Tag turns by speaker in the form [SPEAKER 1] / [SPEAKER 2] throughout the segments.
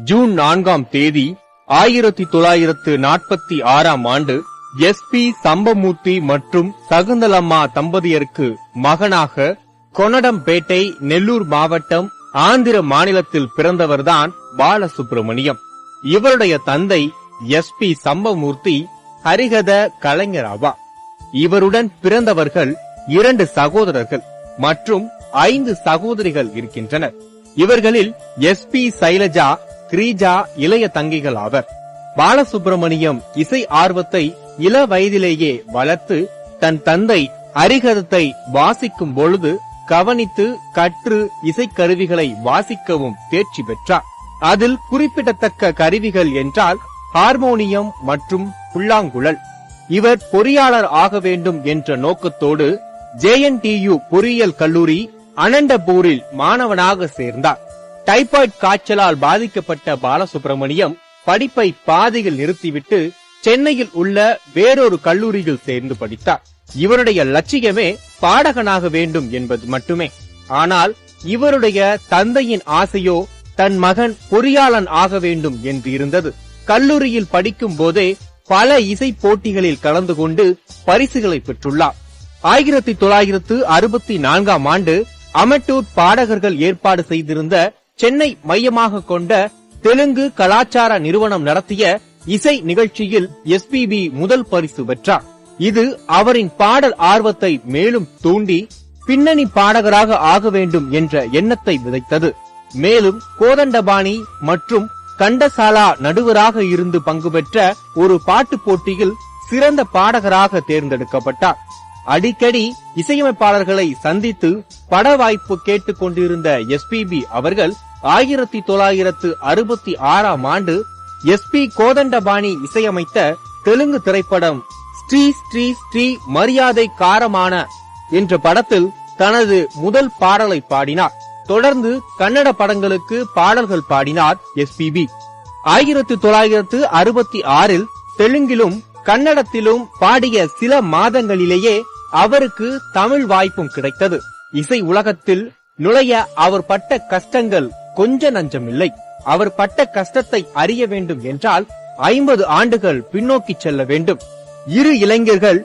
[SPEAKER 1] June 4ஆம் தேதி 1946ஆம் ஆண்டு எஸ்.பி. சம்பமூர்த்தி மற்றும் சகுந்தலம்மா தம்பதியருக்கு மகனாக கொனடம்பேட்டை, நெல்லூர் மாவட்டம், ஆந்திர மாநிலத்தில் பிறந்தவர்தான் பாலசுப்ரமணியம். இவருடைய தந்தை எஸ்.பி. சம்பமூர்த்தி ஹரிகத கலைஞர் ஆவார். இவருடன் பிறந்தவர்கள் 2 சகோதரர்கள் மற்றும் 5 சகோதரிகள் இருக்கின்றனர். இவர்களில் எஸ்.பி. சைலஜா, கிரீஜா இளைய தங்கைகள் ஆவர். பாலசுப்ரமணியம் இசை ஆர்வத்தை இள வயதிலேயே வளர்த்து தன் தந்தை ஹரிகதத்தை வாசிக்கும் பொழுது கவனித்து கற்று இசைக்கருவிகளை வாசிக்கவும் தேர்ச்சி பெற்றார். அதில் குறிப்பிடத்தக்க கருவிகள் என்றால் ஹார்மோனியம் மற்றும் புல்லாங்குழல். இவர் பொறியாளர் ஆக வேண்டும் என்ற நோக்கத்தோடு JNTU பொறியியல் கல்லூரி அனந்தபூரில் மாணவனாக சேர்ந்தார். டைபாய்டு காய்ச்சலால் பாதிக்கப்பட்ட பாலசுப்ரமணியம் படிப்பை பாதியில் நிறுத்திவிட்டு சென்னையில் உள்ள வேறொரு கல்லூரியில் சேர்ந்து படித்தார். இவருடைய லட்சியமே பாடகனாக வேண்டும் என்பது மட்டுமே. ஆனால் இவருடைய தந்தையின் ஆசையோ தன் மகன் பொறியாளன் ஆக வேண்டும் என்று இருந்தது. கல்லூரியில் படிக்கும் போதே பல இசை போட்டிகளில் கலந்து கொண்டு பரிசுகளை பெற்றுள்ளார். 1964ஆம் ஆண்டு அமெட்டூர் பாடகர்கள் ஏற்பாடு செய்திருந்த சென்னை மையமாக கொண்ட தெலுங்கு கலாச்சார நிறுவனம் நடத்திய இசை நிகழ்ச்சியில் எஸ்பிபி முதல் பரிசு பெற்றார். இது அவரின் பாடல் ஆர்வத்தை மேலும் தூண்டி பின்னணி பாடகராக ஆக வேண்டும் என்ற எண்ணத்தை விதைத்தது. மேலும் கோதண்டபாணி மற்றும் கண்டசாலா நடுவராக இருந்து பங்கு பெற்ற ஒரு பாட்டு போட்டியில் சிறந்த பாடகராக தேர்ந்தெடுக்கப்பட்டார். அடிக்கடி இசையமைப்பாளர்களை சந்தித்து பட வாய்ப்பு கேட்டுக் கொண்டிருந்த எஸ்பிபி அவர்கள் 1966ஆம் ஆண்டு எஸ்.பி. கோதண்டபாணி இசையமைத்த தெலுங்கு திரைப்படம் ஸ்ரீ ஸ்ரீ ஸ்ரீ மரியாதை காரமான என்ற படத்தில் தனது முதல் பாடலை பாடினார். தொடர்ந்து கன்னட படங்களுக்கு பாடல்கள் பாடினார் எஸ்பிபி. 1966இல் தெலுங்கிலும் கன்னடத்திலும் பாடிய சில மாதங்களிலேயே அவருக்கு தமிழ் வாய்ப்பும் கிடைத்தது. இசை உலகத்தில் நுழைய அவர் பட்ட கஷ்டங்கள் கொஞ்ச நஞ்சமில்லை. அவர் பட்ட கஷ்டத்தை அறிய வேண்டும் என்றால் 50 ஆண்டுகள் பின்னோக்கி செல்ல வேண்டும். இரு இளைஞர்கள்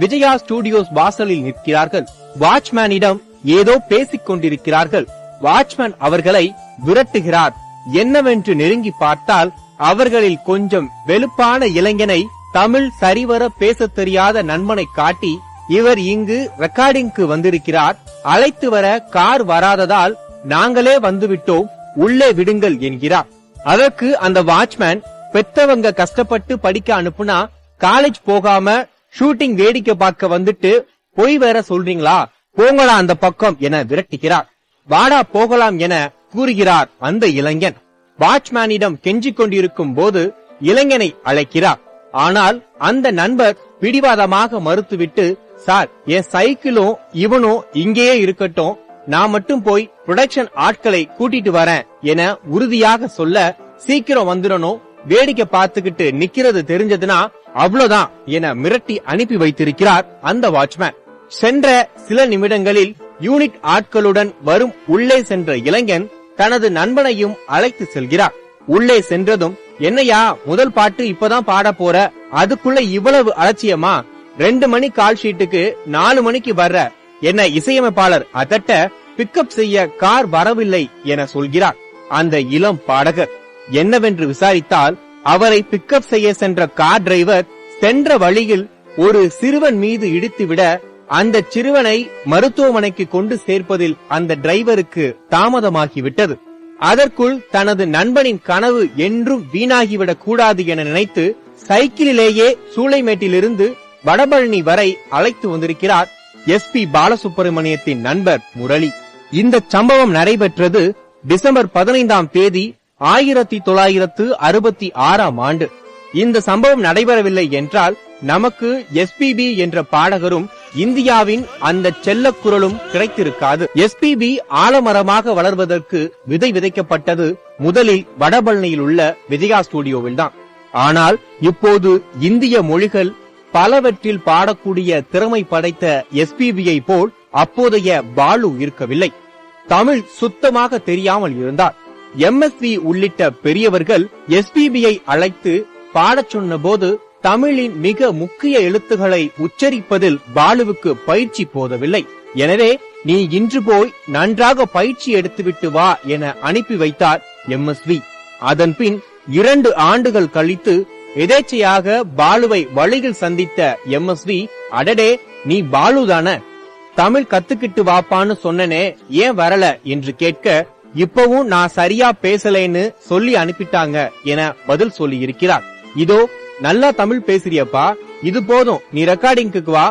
[SPEAKER 1] விஜயா ஸ்டுடியோஸ் வாசலில் நிற்கிறார்கள். வாட்ச்மேனிடம் ஏதோ பேசிக் கொண்டிருக்கிறார்கள். வாட்ச்மேன் அவர்களை விரட்டுகிறார். என்னவென்று நெருங்கி பார்த்தால் அவர்களில் கொஞ்சம் வெளுப்பான இளைஞனை தமிழ் சரிவர பேசத் தெரியாத நண்பனை காட்டி, இவர் இங்கு ரெக்கார்டிங்க்கு வந்திருக்கிறார், அழைத்து வர கார் வராததால் நாங்களே வந்துவிட்டோம், உள்ளே விடுங்கள் என்கிறார். அதற்கு அந்த வாட்ச்மேன், பெத்தவங்க கஷ்டப்பட்டு படிக்க அனுப்புனா காலேஜ் போகாம ஷூட்டிங் வேடிக்கை பார்க்க வந்துட்டு போய் வேற சொல்றீங்களா, போங்களா அந்த பக்கம் என விரட்டுகிறார். வாடா போகலாம் என கூறுகிறார் அந்த இளைஞன். வாட்ச்மேனிடம் கெஞ்சிக் கொண்டிருக்கும் போது இளைஞனை அழைக்கிறார். ஆனால் அந்த நண்பர் பிடிவாதமாக மறுத்துவிட்டு, சார், என் சைக்கிளும் இவனும் இங்கேயே இருக்கட்டும், நான் மட்டும் போய் புரொடக்ஷன் ஆட்களை கூட்டிட்டு வரேன் என உறுதியாக சொல்ல, சீக்கிரம் வந்துடணும், வேடிக்கை பார்த்துக்கிட்டு நிக்கிறது தெரிஞ்சதுன்னா அவ்வளவுதான் என மிரட்டி அனுப்பி வைத்திருக்கிறார் அந்த வாட்ச்மேன். சென்ற சில நிமிடங்களில் யூனிட் ஆட்களுடன் வரும் உள்ளே சென்ற இளைஞன் தனது நண்பனையும் அழைத்து செல்கிறார். உள்ளே சென்றதும், என்னையா முதல் பாட்டு இப்பதான் பாட போற, அதுக்குள்ள இவ்வளவு அலட்சியமா, 2 மணி கால் ஷீட்டுக்கு 4 மணிக்கு வர்ற என்ன இசையமைப்பாளர் அதட்ட பிக்கப் செய்ய கார் வரவில்லை என சொல்கிறார் அந்த இளம் பாடகர். என்னவென்று விசாரித்தால் அவரை பிக்கப் செய்ய சென்ற கார் டிரைவர் சென்ற வழியில் ஒரு சிறுவன் மீது இடித்துவிட அந்த சிறுவனை மருத்துவமனைக்கு கொண்டு சேர்ப்பதில் அந்த டிரைவருக்கு தாமதமாகிவிட்டது. அதற்குள் தனது நண்பனின் கனவு என்றும் வீணாகிவிடக் கூடாது என நினைத்து சைக்கிளிலேயே சூளைமேட்டிலிருந்து வடபழனி வரை அழைத்து வந்திருக்கிறார் எஸ்.பி. பாலசுப்ரமணியத்தின் நண்பர் முரளி. இந்த சம்பவம் நடைபெற்றது டிசம்பர் 15ஆம் தேதி 1966ஆம் ஆண்டு. இந்த சம்பவம் நடைபெறவில்லை என்றால் நமக்கு எஸ்பிபி என்ற பாடகரும் இந்தியாவின் அந்த செல்ல குரலும் கிடைத்திருக்காது. எஸ்பிபி ஆலமரமாக வளர்வதற்கு விதை விதைக்கப்பட்டது முதலில் வடபழனியில் உள்ள விஜயா ஸ்டுடியோவில் தான். ஆனால் இப்போது இந்திய மொழிகள் பலவற்றில் பாடக்கூடிய திறமை படைத்த எஸ்பிபியை போல் அப்போதைய பாலு இருக்கவில்லை. தமிழ் சுத்தமாக தெரியாமல் இருந்தார். MSV உள்ளிட்ட பெரியவர்கள் SPBயை அழைத்து பாடச் சொன்ன போது தமிழின் மிக முக்கிய எழுத்துக்களை உச்சரிப்பதில் பாலுவுக்கு பயிற்சி போதவில்லை. எனவே நீ இன்று போய் நன்றாக பயிற்சி எடுத்துவிட்டு வா என அனுப்பி வைத்தார் MSV. அதன்பின் 2 ஆண்டுகள் கழித்து எதேச்சையாக பாலுவை வழியில் சந்தித்த MSV, அடடே நீ பாலுதான, தமிழ் கத்துக்கிட்டு வாப்பான்னு சொன்னனே ஏன் வரல என்று கேட்க, இப்பவும் நான் சரியா பேசலேன்னு சொல்லி அனுப்பிட்டாங்க என பதில் சொல்லி இருக்கிறார். இதோ நல்லா தமிழ் பேசுறியப்பா, இது போதும், நீ ரெக்கார்டிங்க்கு வா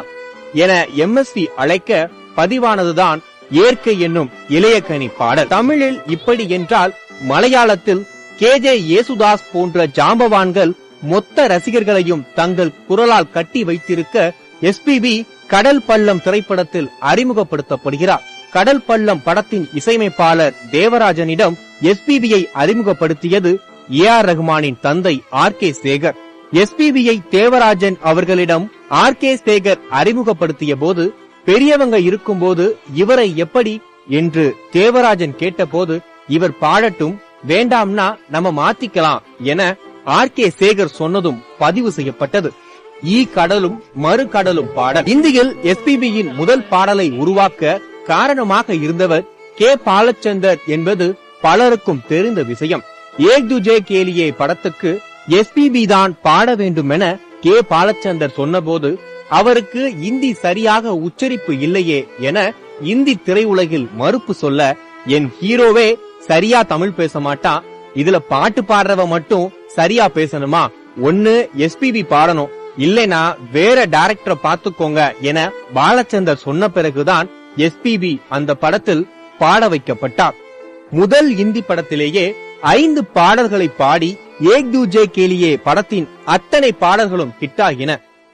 [SPEAKER 1] என MSV அழைக்க பதிவானதுதான் இயற்கை என்னும் இளையக்கனி பாடல். தமிழில் இப்படி என்றால் மலையாளத்தில் KJ யேசுதாஸ் போன்ற ஜாம்பவான்கள் மொத்த ரசிகர்களையும் தங்கள் குரலால் கட்டி வைத்திருக்க SPB கடல் பள்ளம் திரைப்படத்தில் அறிமுகப்படுத்தப்படுகிறார். கடல் பள்ளம் படத்தின் இசையமைப்பாளர் தேவராஜனிடம் SPBயை அறிமுகப்படுத்தியது AR ரஹ்மானின் தந்தை RK சேகர். SPBயை தேவராஜன் அவர்களிடம் RK சேகர் அறிமுகப்படுத்திய போது, பெரியவங்க இருக்கும்போது இவரை எப்படி என்று தேவராஜன் கேட்டபோது, இவர் பாடட்டும், வேண்டாம்னா நம்ம மாத்திக்கலாம் என RK சேகர் சொன்னதும் பதிவு செய்யப்பட்டது. கடலும் மறு கடலும் பாடல் இந்தியில் SPBயின் முதல் பாடலை உருவாக்க காரணமாக இருந்தவர் K பாலச்சந்தர் என்பது பலருக்கும் தெரிந்த விஷயம். ஏக் துஜே கேலியே படத்துக்கு SPB தான் பாட வேண்டும் என K பாலச்சந்தர் சொன்னபோது, அவருக்கு இந்தி சரியாக உச்சரிப்பு இல்லையே என இந்தி திரையுலகில் மறுப்பு சொல்ல, என் ஹீரோவே சரியா தமிழ் பேச மாட்டான், இதுல பாட்டு பாடுறவ மட்டும் சரியா பேசணுமா, ஒன்னு SPB பாடணும், இல்லைனா வேற டைரக்டரை பாத்துக்கோங்க என பாலச்சந்தர் சொன்ன பிறகுதான் SPB அந்த படத்தில் பாட வைக்கப்பட்டார். முதல் இந்தி படத்திலேயே 5 பாடல்களை பாடி ஏக் தூஜே கேலியே படத்தின் அத்தனை பாடல்களும் ஹிட்டாகின.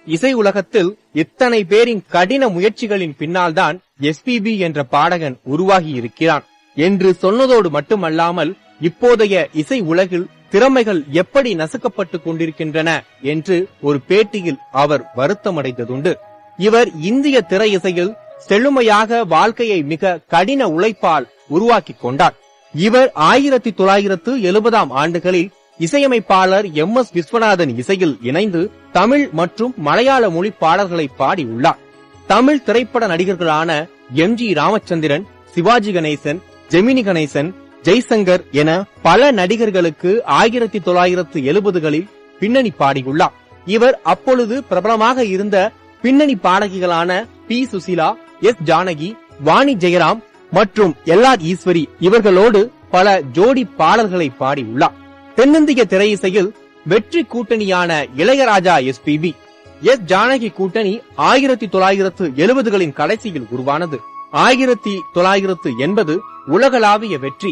[SPEAKER 1] இசை உலகத்தில் இத்தனை பேரின் கடின முயற்சிகளின் பின்னால் தான் SPB என்ற பாடகன் உருவாகி இருக்கிறான் என்று சொன்னதோடு மட்டுமல்லாமல், இப்போதைய இசை உலகில் திறமைகள் எப்படி நசுக்கப்பட்டு கொண்டிருக்கின்றன என்று ஒரு பேட்டியில் அவர் வருத்தமடைந்ததுண்டு. இவர் இந்திய திரை இசையில் செழுமையாக வாழ்க்கையை மிக கடின உழைப்பால் உருவாக்கி கொண்டார். இவர் 1970ஆம் ஆண்டுகளில் இசையமைப்பாளர் MS விஸ்வநாதன் இசையில் இணைந்து தமிழ் மற்றும் மலையாள மொழி பாடல்களை பாடியுள்ளார். தமிழ் திரைப்பட நடிகர்களான MG ராமச்சந்திரன், சிவாஜி கணேசன், ஜெமினி கணேசன், ஜெய்சங்கர் என பல நடிகர்களுக்கு 1970களில் பின்னணி பாடியுள்ளார். இவர் அப்பொழுது பிரபலமாக இருந்த பின்னணி பாடகிகளான P சுசிலா, S ஜானகி, வாணி ஜெயராம் மற்றும் LR ஈஸ்வரி இவர்களோடு பல ஜோடி பாடல்களை பாடியுள்ளார். தென்னிந்திய திரையிசையில் வெற்றி கூட்டணியான இளையராஜா SPB, S ஜானகி கூட்டணி 1970களின் கடைசியில் உருவானது. 1980 உலகளாவிய வெற்றி.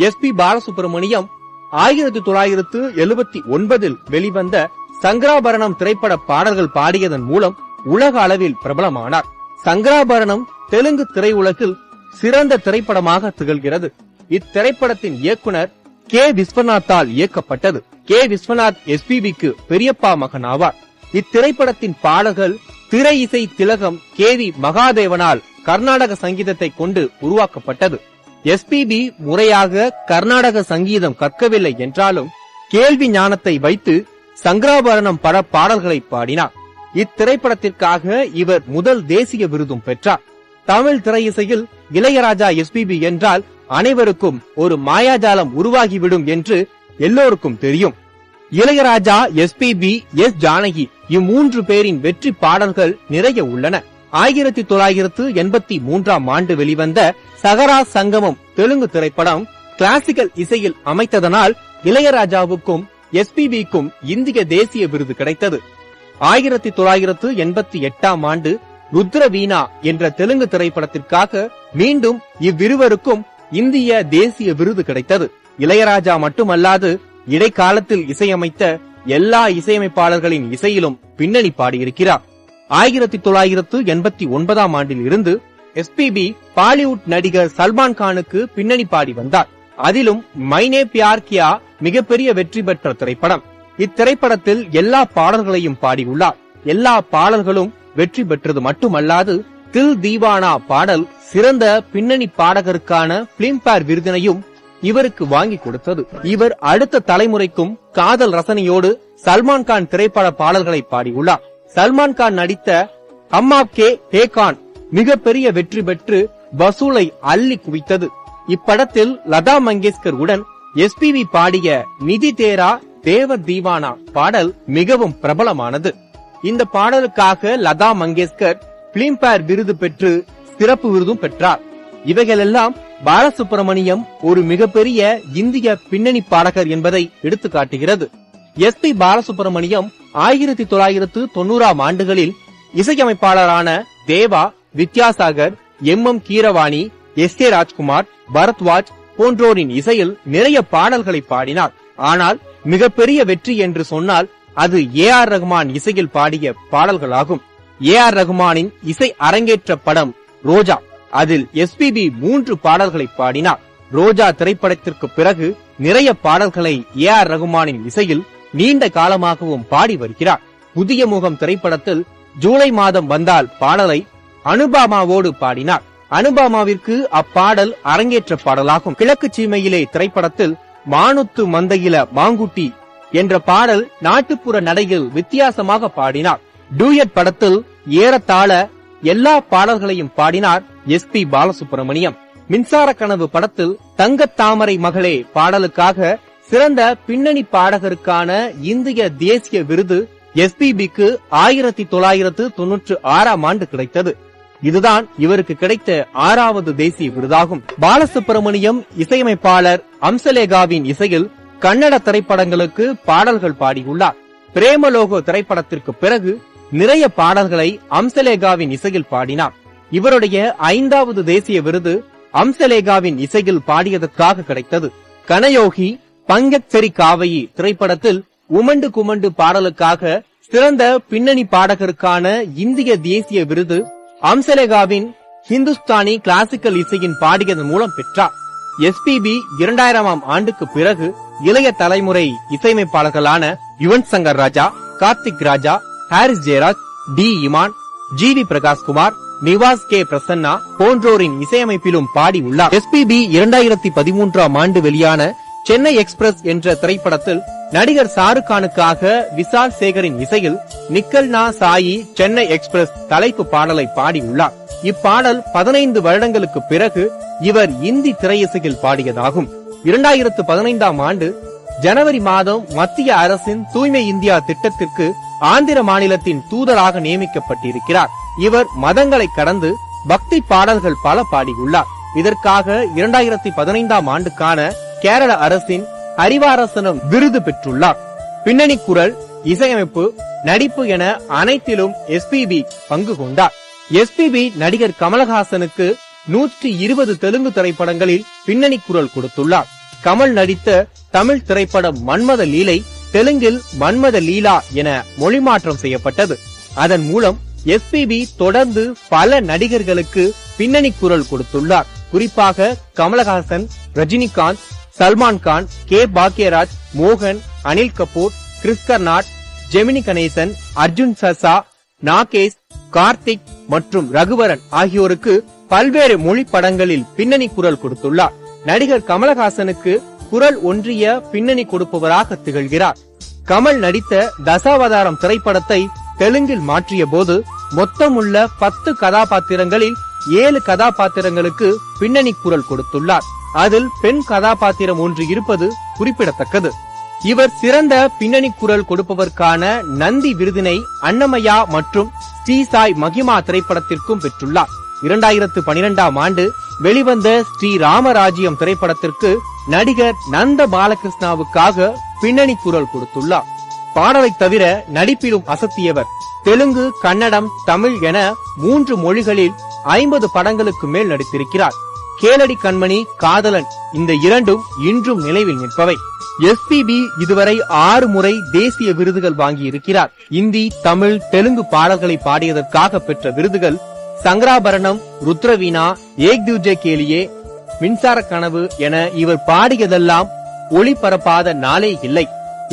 [SPEAKER 1] SP பாலசுப்ரமணியம் 1979 வெளிவந்த சங்கராபரணம் திரைப்பட பாடல்கள் பாடியதன் மூலம் உலக அளவில் பிரபலமானார். சங்கராபரணம் தெலுங்கு திரையுலகில் சிறந்த திரைப்படமாக திகழ்கிறது. இத்திரைப்படத்தின் இயக்குனர் K விஸ்வநாத்தால் இயக்கப்பட்டது. K விஸ்வநாத் SPBக்கு பெரியப்பா மகன் ஆவார். இத்திரைப்படத்தின் பாடல்கள் திரை இசை திலகம் KV மகாதேவனால் கர்நாடக சங்கீதத்தை கொண்டு உருவாக்கப்பட்டது. SPB முறையாக கர்நாடக சங்கீதம் கற்கவில்லை என்றாலும் கேள்வி ஞானத்தை வைத்து சங்கராபரணம் பட பாடல்களை பாடினார். இத்திரைப்படத்திற்காக இவர் முதல் தேசிய விருதும் பெற்றார். தமிழ் திரையிசையில் இளையராஜா SPB என்றால் அனைவருக்கும் ஒரு மாயாஜாலம் உருவாகிவிடும் என்று எல்லோருக்கும் தெரியும். இளையராஜா, SPB, S ஜானகி இம்மூன்று பேரின் வெற்றி பாடல்கள் நிறைய உள்ளன. 1983ஆம் ஆண்டு வெளிவந்த சகரா சங்கமம் தெலுங்கு திரைப்படம் கிளாசிக்கல் இசையில் அமைத்ததனால் இளையராஜாவுக்கும் SPBக்கும் இந்திய தேசிய விருது கிடைத்தது. 1988ஆம் ஆண்டு ருத்ரவீணா என்ற தெலுங்கு திரைப்படத்திற்காக மீண்டும் இவ்விருவருக்கும் இந்திய தேசிய விருது கிடைத்தது. இளையராஜா மட்டுமல்லாது இடைக்காலத்தில் இசையமைத்த எல்லா இசையமைப்பாளர்களின் இசையிலும் பின்னணி பாடியிருக்கிறார். 1989ஆம் ஆண்டில் இருந்து SPB பாலிவுட் நடிகர் சல்மான் கானுக்கு பின்னணி பாடி வந்தார். அதிலும் மைனே பியார் கியா மிகப்பெரிய வெற்றி பெற்ற திரைப்படம். இத்திரைப்படத்தில் எல்லா பாடல்களையும் பாடியுள்ளார். எல்லா பாடல்களும் வெற்றி பெற்றது மட்டுமல்லாது தில் தீவானா பாடல் சிறந்த பின்னணி பாடகருக்கான பிலிம்பேர் விருதினையும் இவருக்கு வாங்கி கொடுத்தது. இவர் அடுத்த தலைமுறைக்கும் காதல் ரசனையோடு சல்மான் கான் திரைப்பட பாடல்களை பாடியுள்ளார். சல்மான் கான் நடித்த ஹம் ஆப்கே ஹே கான் மிகப்பெரிய வெற்றி பெற்று வசூலை அள்ளி குவித்தது. இப்படத்தில் லதா மங்கேஷ்கர் உடன் எஸ்பிபி பாடிய நிதி தேரா தேவ தீவானா பாடல் மிகவும் பிரபலமானது. இந்த பாடலுக்காக லதா மங்கேஷ்கர் பிலிம்பேர் விருது பெற்று சிறப்பு விருதும் பெற்றார். இவைகளெல்லாம் பாலசுப்ரமணியம் ஒரு மிகப்பெரிய இந்திய பின்னணி பாடகர் என்பதை எடுத்துக்காட்டுகிறது. எஸ்.பி. பாலசுப்ரமணியம் 1990ஆம் ஆண்டுகளில் இசையமைப்பாளரான தேவா, வித்யாசாகர், எம் கீரவாணி, எஸ்.ஏ. ராஜ்குமார், பரத்வாஜ் போன்றோரின் இசையில் நிறைய பாடல்களை பாடினார். ஆனால் மிகப்பெரிய வெற்றி என்று சொன்னால் அது ஏ.ஆர். ரஹ்மான் இசையில் பாடிய பாடல்களாகும். ஏ.ஆர். ரஹ்மானின் இசை அரங்கேற்ற படம் ரோஜா. அதில் எஸ்பிபி 3 பாடல்களை பாடினார். ரோஜா திரைப்படத்திற்கு பிறகு நிறைய பாடல்களை ஏ.ஆர். ரஹ்மானின் இசையில் நீண்ட காலமாகவும் பாடி வருகிறார். புதிய முகம் திரைப்படத்தில் ஜூலை மாதம் வந்தால் பாடலை அனுபாமாவோடு பாடினார். அனுபாமாவிற்கு அப்பாடல் அரங்கேற்ற பாடலாகும். கிழக்கு சீமையிலே திரைப்படத்தில் மானுத்து மந்தையில மாங்குட்டி என்ற பாடல் நாட்டுப்புற நடையில் வித்தியாசமாக பாடினார். டூயட் படத்தில் ஏறத்தாழ எல்லா பாடல்களையும் பாடினார் எஸ்.பி. பாலசுப்ரமணியம். மின்சார கனவு படத்தில் தங்கத் தாமரை மகளே பாடலுக்காக சிறந்த பின்னணி பாடகருக்கான இந்திய தேசிய விருது எஸ்பிபிக்கு 1996ஆம் ஆண்டு கிடைத்தது. இதுதான் இவருக்கு கிடைத்த 6வது தேசிய விருதாகும். பாலசுப்ரமணியம் இசையமைப்பாளர் அம்சலேகாவின் இசையில் கன்னட திரைப்படங்களுக்கு பாடல்கள் பாடியுள்ளார். பிரேமலோகோ திரைப்படத்திற்கு பிறகு நிறைய பாடல்களை அம்சலேகாவின் இசையில் பாடினார். இவருடைய 5வது தேசிய விருது அம்சலேகாவின் இசையில் பாடியதற்காக கிடைத்தது. கனயோகி பங்கத் செரி காவையி திரைப்படத்தில் உமண்டு குமண்டு பாடலுக்காக சிறந்த பின்னணி பாடகருக்கான இந்திய தேசிய விருது அம்சலேகாவின் ஹிந்துஸ்தானி கிளாசிக்கல் இசையின் பாடியதன் மூலம் பெற்றார். எஸ்பிபி 2000ஆம் ஆண்டுக்கு பிறகு இளைய தலைமுறை இசையமைப்பாளர்களான Yuvan Shankar Raja, Karthik Raja, Harris Jayaraj, D Imman, G V. Prakashkumar, Nivas K Prasanna போன்றோரின் இசையமைப்பிலும் பாடி உள்ளார். எஸ்பிபி 2013ஆம் ஆண்டு வெளியான சென்னை எக்ஸ்பிரஸ் என்ற திரைப்படத்தில் நடிகர் ஷாருக்கானுக்காக விசால் சேகரின் இசையில் நிக்கல்னா சாயி சென்னை எக்ஸ்பிரஸ் தலைப்பு பாடலை பாடி உள்ளார். இப்பாடல் 15 வருடங்களுக்கு பிறகு இவர் இந்தி திரையிசையில் பாடியதாகும். 2015ஆம் ஆண்டு ஜனவரி மாதம் மத்திய அரசின் தூய்மை இந்தியா திட்டத்திற்கு ஆந்திர மாநிலத்தின் தூதராக நியமிக்கப்பட்டிருக்கிறார். இவர் மதங்களை கடந்து பக்தி பாடல்கள் பல பாடியுள்ளார். இதற்காக 2015ஆம் ஆண்டுக்கான கேரள அரசின் ஹரிவாரசனம் விருது பெற்றுள்ளார். பின்னணி குரல், இசையமைப்பு, நடிப்பு என அனைத்திலும் எஸ்பிபி பங்கு கொண்டார். எஸ்பிபி நடிகர் கமலஹாசனுக்கு 120 தெலுங்கு திரைப்படங்களில் பின்னணி குரல் கொடுத்துள்ளார். கமல் நடித்த தமிழ் திரைப்படம் மன்மத லீலை தெலுங்கில் மன்மத லீலா என மொழிமாற்றம் செய்யப்பட்டது. அதன் மூலம் எஸ்பிபி தொடர்ந்து பல நடிகர்களுக்கு பின்னணி குரல் கொடுத்துள்ளார். குறிப்பாக கமலஹாசன், ரஜினிகாந்த், சல்மான் கான், கே பாக்யராஜ், மோகன், அனில் கபூர், கிறிஸ் கர்னாட், ஜெமினி கணேசன், அர்ஜுன் சர்சா, நாகேஷ், கார்த்திக் மற்றும் ரகுவரன் ஆகியோருக்கு பல்வேறு மொழி படங்களில் பின்னணி குரல் கொடுத்துள்ளார். நடிகர் கமலஹாசனுக்கு குரல் ஒன்றிய பின்னணி கொடுப்பவராக திகழ்கிறார். கமல் நடித்த தசாவதாரம் திரைப்படத்தை தெலுங்கில் மாற்றிய போது மொத்தமுள்ள 10 கதாபாத்திரங்களில் 7 கதாபாத்திரங்களுக்கு பின்னணி குரல் கொடுத்துள்ளார். அதில் பெண் கதாபாத்திரம் ஒன்று இருப்பது குறிப்பிடத்தக்கது. இவர் சிறந்த பின்னணி குரல் கொடுப்பதற்கான நந்தி விருதினை அன்னமயா மற்றும் ஸ்ரீ சாய் மகிமா திரைப்படத்திற்கும் பெற்றுள்ளார். 2012ஆம் ஆண்டு வெளிவந்த ஸ்ரீ ராமராஜ்யம் திரைப்படத்திற்கு நடிகர் நந்த பாலகிருஷ்ணாவுக்காக பின்னணி குரல் கொடுத்துள்ளார். பாடலை தவிர நடிப்பிலும் அசத்தியவர். தெலுங்கு, கன்னடம், தமிழ் என 3 மொழிகளில் 50 படங்களுக்கு மேல் நடித்திருக்கிறார். கேளடி கண்மணி, காதலன் இந்த இரண்டும் இன்றும் நினைவில் நிற்பவை. எஸ்பிபி இதுவரை 6 முறை தேசிய விருதுகள் வாங்கி இருக்கிறார். இந்தி, தமிழ், தெலுங்கு பாடல்களை பாடியதற்காக பெற்ற விருதுகள் சங்கராபரணம், ருத்ரவீணா, ஏக் தூஜே கேலியே, மின்சார கனவு என இவர் பாடியதெல்லாம் ஒளிபரப்பாத நாளே இல்லை.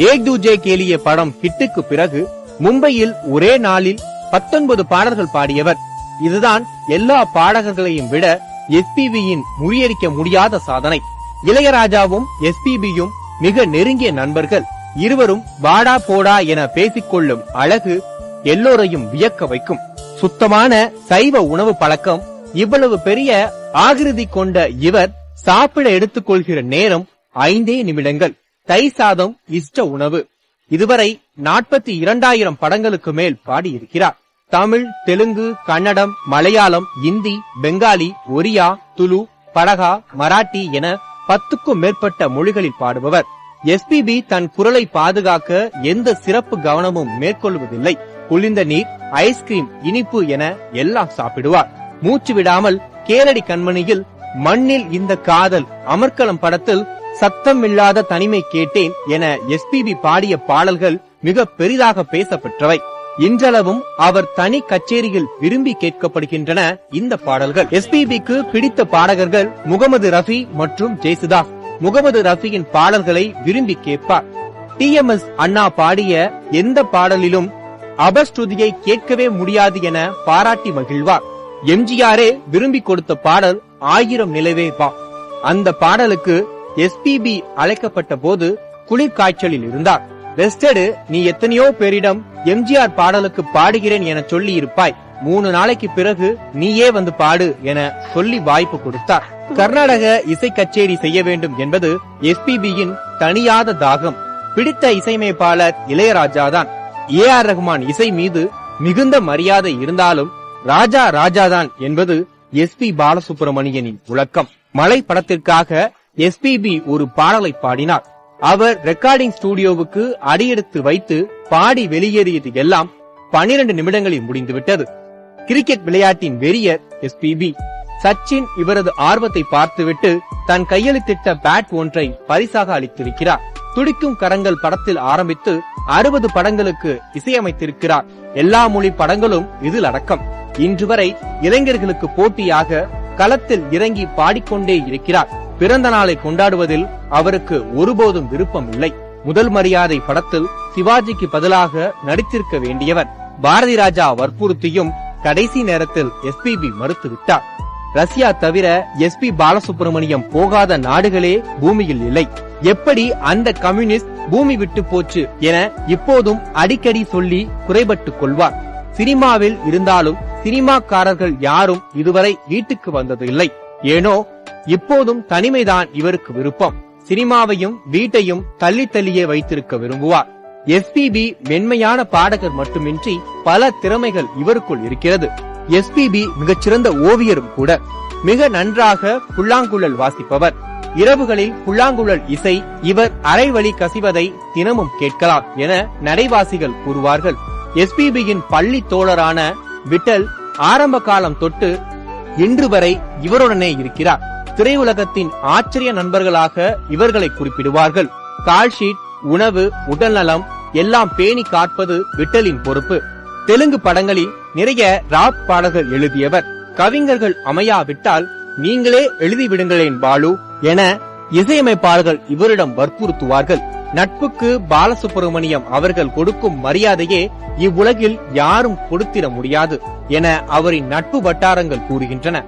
[SPEAKER 1] ஏக் தூஜே கேலியே படம் ஹிட்டுக்கு பிறகு மும்பையில் ஒரே நாளில் 19 பாடல்கள் பாடியவர். இதுதான் எல்லா பாடகர்களையும் விட எஸ்பிபியின் முறியடிக்க முடியாத சாதனை. இளையராஜாவும் எஸ்பிபியும் மிக நெருங்கிய நண்பர்கள். இருவரும் வாடா போடா என பேசிக்கொள்ளும் அழகு எல்லோரையும் வியக்க வைக்கும். சுத்தமான சைவ உணவு பழக்கம். இவ்வளவு பெரிய ஆகிருதி கொண்ட இவர் சாப்பிட எடுத்துக் கொள்கிற நேரம் 5 நிமிடங்கள். தயிர் சாதம் இஷ்ட உணவு. இதுவரை 42,000 படங்களுக்கு மேல் பாடியிருக்கிறார். தமிழ், தெலுங்கு, கன்னடம், மலையாளம், இந்தி, பெங்காலி, ஒரியா, துலு, படகா, மராட்டி என 10க்கும் மேற்பட்ட மொழிகளில் பாடுபவர். எஸ்பிபி தன் குரலை பாதுகாக்க எந்த சிறப்பு கவனமும் மேற்கொள்வதில்லை. குளிர்ந்த நீர், ஐஸ்கிரீம், இனிப்பு என எல்லாம் சாப்பிடுவார். மூச்சு விடாமல் கேரடி கண்மணியில் மண்ணில் இந்த காதல், அமர்க்களம் படத்தில் சத்தம் இல்லாத தனிமை கேட்டேன் என எஸ்பிபி பாடிய பாடல்கள் மிக பெரிதாக பேசப்பெற்றவை. இன்றளவும் அவர் தனி கச்சேரியில் விரும்பி கேட்கப்படுகின்றன இந்த பாடல்கள். எஸ்பிபிக்கு பிடித்த பாடகர்கள் முகமது ரஃபி மற்றும் ஜெயசுதாஸ். முகமது ரஃபியின் பாடல்களை விரும்பி கேட்பார். TMS அண்ணா பாடிய எந்த பாடலிலும் அபஸ்ருதியை கேட்கவே முடியாது என பாராட்டி மகிழ்வார். எம்ஜிஆரே விரும்பி கொடுத்த பாடல் 1000 நிலவே வா. அந்த பாடலுக்கு எஸ்பிபி அழைக்கப்பட்ட போது குளிர்காய்ச்சலில் இருந்தார். ரெஸ்டடு, நீ எத்தனையோ பேரிடம் எம்ஜிஆர் பாடலுக்கு பாடுகிறேன் என சொல்லி இருப்பாய், 3 நாளைக்கு பிறகு நீயே வந்து பாடு என சொல்லி வாய்ப்பு கொடுத்தார். கர்நாடக இசை கச்சேரி செய்ய வேண்டும் என்பது எஸ்பிபியின் தனியாத தாகம். பிடித்த இசையமைப்பாளர் இளையராஜாதான். AR ரஹ்மான் இசை மீது மிகுந்த மரியாதை இருந்தாலும் ராஜா ராஜாதான் என்பது எஸ்பி பாலசுப்ரமணியனின் விளக்கம். மலை படத்திற்காக எஸ்பிபி ஒரு பாடலை பாடினார். அவர் ரெக்கார்டிங் ஸ்டுடியோவுக்கு அடியெடுத்து வைத்து பாடி வெளியேறியது எல்லாம் 12 நிமிடங்களில் முடிந்துவிட்டது. கிரிக்கெட் விளையாட்டின் வெறியர் எஸ்பிபி. சச்சின் இவரது ஆர்வத்தை பார்த்துவிட்டு தன் கையெழுத்திட்ட பேட் ஒன்றை பரிசாக அளித்திருக்கிறார். துடிக்கும் கரங்கள் படத்தில் ஆரம்பித்து 60 படங்களுக்கு இசையமைத்திருக்கிறார். எல்லா மொழி படங்களும் இதில் அடக்கம். இன்று வரை இளைஞர்களுக்கு போட்டியாக களத்தில் இறங்கி பாடிக்கொண்டே இருக்கிறார். பிறந்த நாளை கொண்டாடுவதில் அவருக்கு ஒருபோதும் விருப்பம் இல்லை. முதல் மரியாதை படத்தில் சிவாஜிக்கு பதிலாக நடித்திருக்க வேண்டியவர். பாரதி ராஜா வற்புறுத்தியும் கடைசி நேரத்தில் எஸ்பிபி மறுத்துவிட்டார். ரஷ்யா தவிர எஸ்பி பாலசுப்ரமணியம் போகாத நாடுகளே பூமியில் இல்லை. எப்படி அந்த கம்யூனிஸ்ட் பூமி விட்டு போச்சு என இப்போதும் அடிக்கடி சொல்லி குறைபட்டுக் கொள்வார். சினிமாவில் இருந்தாலும் சினிமாக்காரர்கள் யாரும் இதுவரை வீட்டுக்கு வந்தது இல்லை. ஏனோ இப்போதும் தனிமைதான் இவருக்கு விருப்பம். சினிமாவையும் வீட்டையும் தள்ளி தள்ளியே வைத்திருக்க விரும்புவார். எஸ்பிபி மென்மையான பாடகர் மட்டுமின்றி பல திறமைகள் இவருக்குள் இருக்கிறது. எஸ்பிபி மிகச்சிறந்த ஓவியரும் கூட. மிக நன்றாக புல்லாங்குழல் வாசிப்பவர். இரவுகளில் புல்லாங்குழல் இசை இவர் அரை வழி கசிவதை தினமும் கேட்கலாம் என நடைவாசிகள் கூறுவார்கள். எஸ்பிபியின் பள்ளி தோழரான விட்டல் ஆரம்ப காலம் தொட்டு இன்று வரை இவருடனே இருக்கிறார். திரையுலகத்தின் ஆச்சரிய நண்பர்களாக இவர்களை குறிப்பிடுவார்கள். கால்ஷீட், உணவு, உடல்நலம் எல்லாம் பேணி காப்பது விட்டலின் பொறுப்பு. தெலுங்கு படங்களில் நிறைய ராப் பாடல்கள் எழுதியவர். கவிஞர்கள் அமையாவிட்டால் நீங்களே எழுதிவிடுங்களேன் பாலு என இசையமைப்பாளர்கள் இவரிடம் வற்புறுத்துவார்கள். நட்புக்கு பாலசுப்ரமணியம் அவர்கள் கொடுக்கும் மரியாதையே இவ்வுலகில் யாரும் கொடுத்திட முடியாது என அவரின் நட்பு வட்டாரங்கள் கூறுகின்றன.